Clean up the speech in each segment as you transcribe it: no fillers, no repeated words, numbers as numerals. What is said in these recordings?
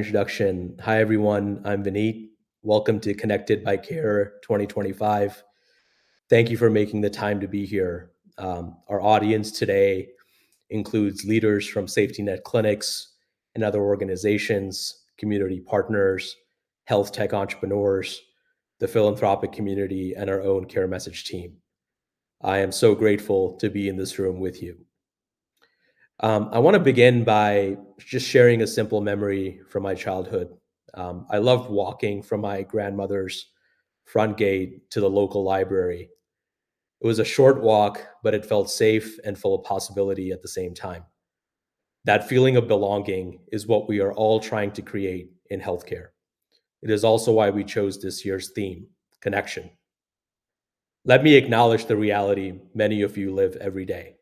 Introduction. Hi, everyone. I'm Vineet. Welcome to Connected by Care 2025. Thank you for making the time to be here. Our audience today includes leaders from safety net clinics and other organizations, community partners, health tech entrepreneurs, the philanthropic community, and our own Care Message team. I am so grateful to be in this room with you. I want to begin by just sharing a simple memory from my childhood. I loved walking from my grandmother's front gate to the local library. It was a short walk, but it felt safe and full of possibility at the same time. That feeling of belonging is what we are all trying to create in healthcare. It is also why we chose this year's theme, connection. Let me acknowledge the reality many of you live every day.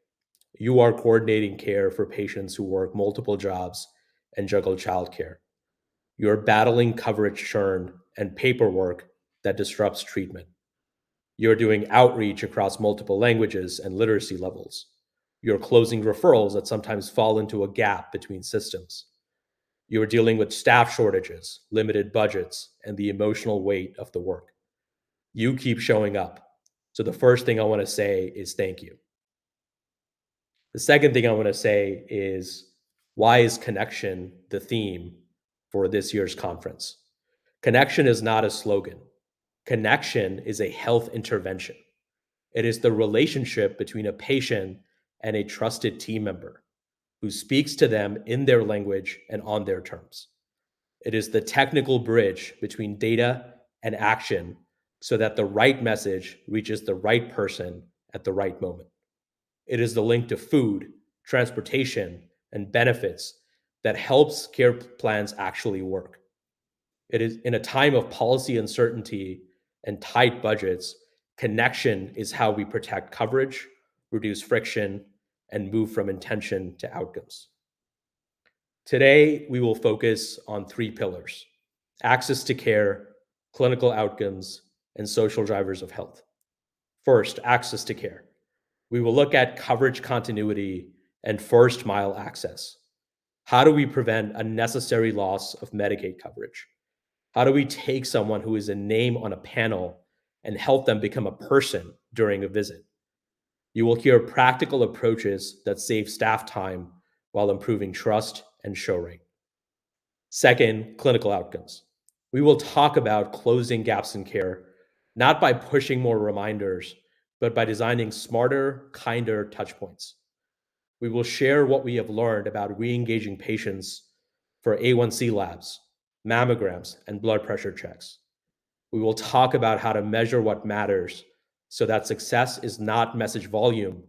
You are coordinating care for patients who work multiple jobs and juggle childcare. You're battling coverage churn and paperwork that disrupts treatment. You're doing outreach across multiple languages and literacy levels. You're closing referrals that sometimes fall into a gap between systems. You're dealing with staff shortages, limited budgets, and the emotional weight of the work. You keep showing up. So the first thing I want to say is thank you. The second thing I want to say is why is connection the theme for this year's conference? Connection is not a slogan. Connection is a health intervention. It is the relationship between a patient and a trusted team member who speaks to them in their language and on their terms. It is the technical bridge between data and action so that the right message reaches the right person at the right moment. It is the link to food, transportation, and benefits that helps care plans actually work. It is in a time of policy uncertainty and tight budgets, connection is how we protect coverage, reduce friction, and move from intention to outcomes. Today, we will focus on three pillars: access to care, clinical outcomes, and social drivers of health. First, access to care. We will look at coverage continuity and first mile access. How do we prevent unnecessary loss of Medicaid coverage? How do we take someone who is a name on a panel and help them become a person during a visit? You will hear practical approaches that save staff time while improving trust and show rate. Second, clinical outcomes. We will talk about closing gaps in care, not by pushing more reminders, but by designing smarter, kinder touchpoints. We will share what we have learned about re-engaging patients for A1C labs, mammograms, and blood pressure checks. We will talk about how to measure what matters so that success is not message volume,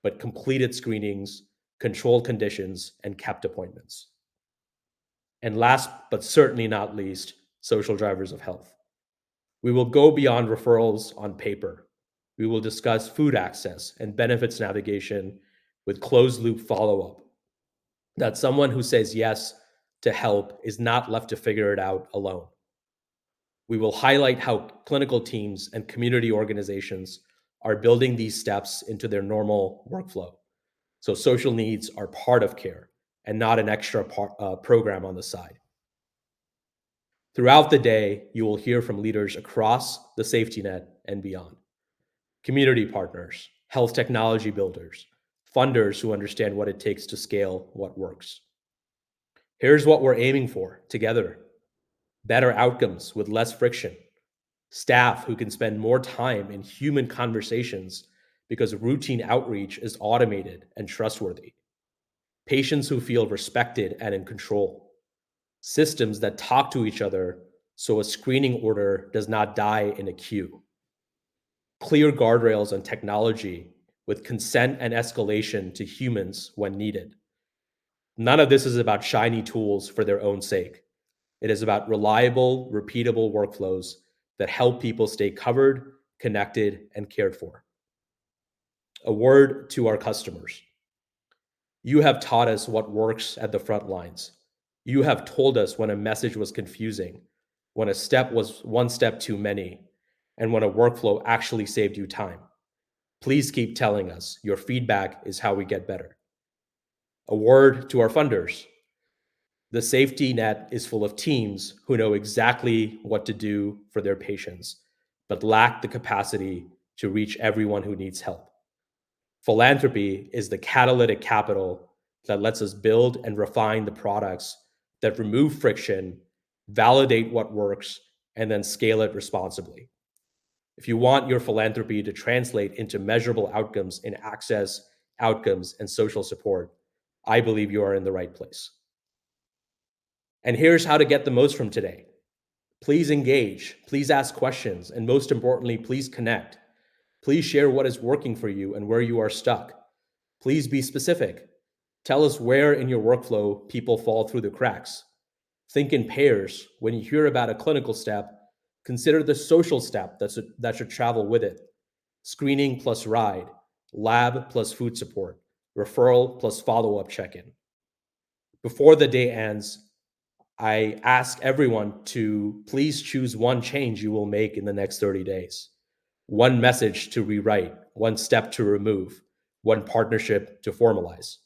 but completed screenings, controlled conditions, and kept appointments. And last but certainly not least, social drivers of health. We will go beyond referrals on paper. We will discuss food access and benefits navigation with closed loop follow up. That someone who says yes to help is not left to figure it out alone. We will highlight how clinical teams and community organizations are building these steps into their normal workflow. So social needs are part of care and not an extra program on the side. Throughout the day, you will hear from leaders across the safety net and beyond: community partners, health technology builders, funders who understand what it takes to scale what works. Here's what we're aiming for together: better outcomes with less friction, staff who can spend more time in human conversations because routine outreach is automated and trustworthy, patients who feel respected and in control, systems that talk to each other so a screening order does not die in a queue, clear guardrails on technology with consent and escalation to humans when needed. None of this is about shiny tools for their own sake. It is about reliable, repeatable workflows that help people stay covered, connected, and cared for. A word to our customers: you have taught us what works at the front lines. You have told us when a message was confusing, when a step was one step too many, and when a workflow actually saved you time. Please keep telling us. Your feedback is how we get better. A word to our funders: The safety net is full of teams who know exactly what to do for their patients, but lack the capacity to reach everyone who needs help. Philanthropy is the catalytic capital that lets us build and refine the products that remove friction, validate what works, and then scale it responsibly. If you want your philanthropy to translate into measurable outcomes in access, outcomes, and social support, I believe you are in the right place. And here's how to get the most from today. Please engage, please ask questions, and most importantly, please connect. Please share what is working for you and where you are stuck. Please be specific. Tell us where in your workflow people fall through the cracks. Think in pairs. When you hear about a clinical step, consider the social step that should travel with it. Screening plus ride, lab plus food support, referral plus follow up check in. Before the day ends, I ask everyone to please choose one change you will make in the next 30 days. One message to rewrite, one step to remove, one partnership to formalize.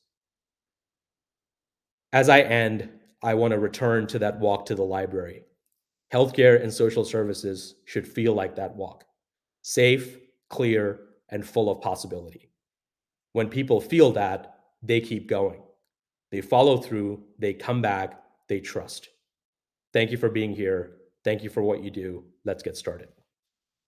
As I end, I want to return to that walk to the library. Healthcare and social services should feel like that walk: safe, clear, and full of possibility. When people feel that, they keep going. They follow through, they come back, they trust. Thank you for being here. Thank you for what you do. Let's get started.